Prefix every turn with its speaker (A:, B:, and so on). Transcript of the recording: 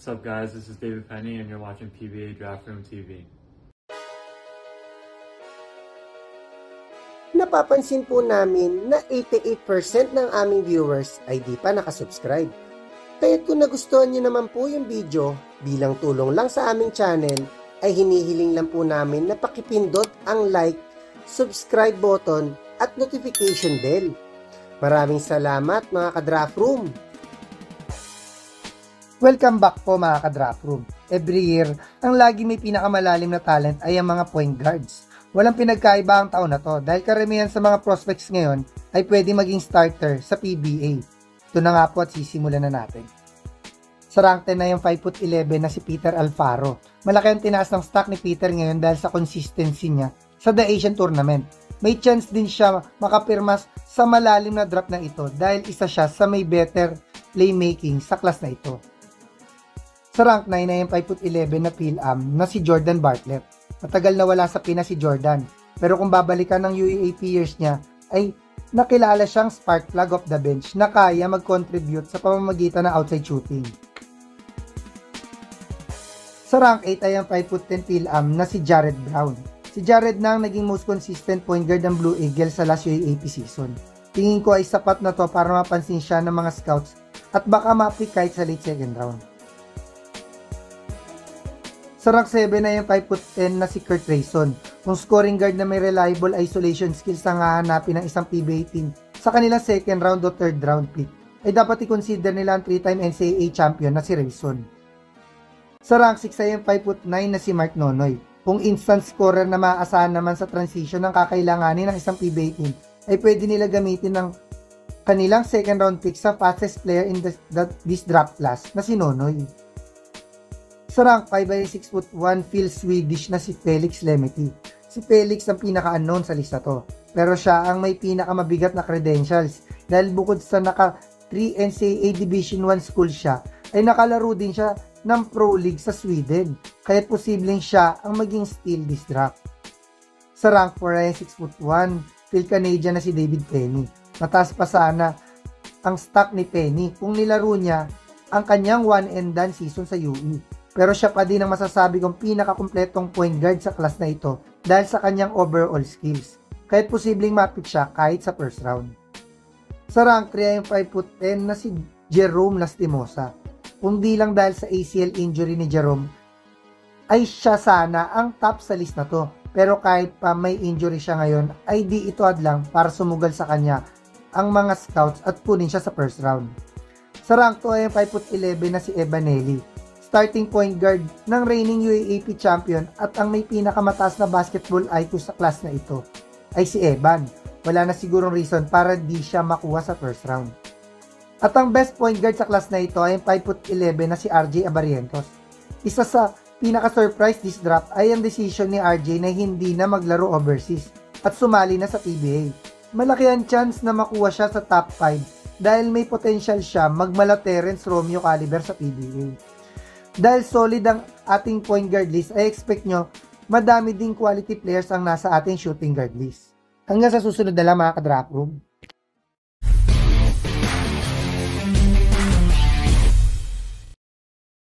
A: What's up guys, this is David Penny and you're watching PBA Draft Room TV.
B: Napapansin po namin na 88% ng aming viewers ay di pa nakasubscribe. Kaya't kung nagustuhan nyo naman po yung video, bilang tulong lang sa aming channel, ay hinihiling lang po namin na pakipindot ang like, subscribe button at notification bell. Maraming salamat mga ka-Draft Room!
C: Welcome back po mga ka-Draft Room. Every year, ang lagi may pinakamalalim na talent ay ang mga point guards. Walang pinagkaiba ang taon na to dahil karamihan sa mga prospects ngayon ay pwede maging starter sa PBA. Ito na nga po at sisimulan na natin. Sa rank 10 na yung 5'11" na si Peter Alfaro. Malaki ang tinaas ng stock ni Peter ngayon dahil sa consistency niya sa The Asian Tournament. May chance din siya makapirma sa malalim na draft na ito dahil isa siya sa may better playmaking sa class na ito. Sa rank 9 na yung 5'11" na PhilAm na si Jordan Bartlett. Matagal na wala sa Pinas si Jordan, pero kung babalikan ng UAAP years niya, ay nakilala siyang spark plug of the bench na kaya mag-contribute sa pamamagitan ng outside shooting. Sa rank 8 ay ang 5'10" PhilAm na si Jared Brown. Si Jared na ang naging most consistent point guard ng Blue Eagles sa last UAAP season. Tingin ko ay sapat na to para mapansin siya ng mga scouts at baka ma-pick kahit sa late second round. Sa rank 7 na yung 5'10" na si Kurt Rayson. Kung scoring guard na may reliable isolation skills ang hahanapin ng isang PBA team sa kanilang second round o third round pick, ay dapat i-consider nila ang 3-time NCAA champion na si Rayson. Sa rank 6 ay yung 5'9" na si Mark Nonoy. Kung instant scorer na maaasahan naman sa transition ng kakailanganin ng isang PBA team, ay pwede nila gamitin ng kanilang second round pick sa fastest player in this draft class na si Nonoy. Sa rank 5 ay 6'1" Phil Swedish na si Felix Lemety. Si Felix ang pinaka-unknown sa lista to, pero siya ang may pinakamabigat na credentials dahil bukod sa naka 3 NCAA Division 1 school siya, ay nakalaro din siya ng Pro League sa Sweden, kaya't posibleng siya ang maging steal this draft. Sa rank 4 ay 6'1" Phil Canadian na si David Penny. Mataas pa sana ang stock ni Penny kung nilaro niya ang kanyang one and done season sa UE. Pero siya pa din ang masasabi kong pinakakumpletong point guard sa class na ito dahil sa kanyang overall skills. Kahit posibleng mapit siya kahit sa first round. Sa rank 3 ay yung 5'10" na si Jerome Lastimosa. Kung di lang dahil sa ACL injury ni Jerome, ay siya sana ang top sa list na to. Pero kahit pa may injury siya ngayon, ay di ito hadlang para sumugal sa kanya ang mga scouts at kunin siya sa first round. Sa rank 2 ay yung 5'11" na si Evan Neely. Starting point guard ng reigning UAAP champion at ang may pinakamataas na basketball IQ sa class na ito ay si Evan. Wala na sigurong reason para di siya makuha sa first round. At ang best point guard sa class na ito ay 5'11" na si RJ Abarrientos. Isa sa pinaka-surprise this draft ay ang decision ni RJ na hindi na maglaro overseas at sumali na sa PBA. Malaki ang chance na makuha siya sa top 5 dahil may potential siya magmala Terrence Romeo caliber sa PBA. Dahil solid ang ating point guard list, ay expect nyo madami ding quality players ang nasa ating shooting guard list. Hanggang sa susunod na lang mga ka-Draft Room.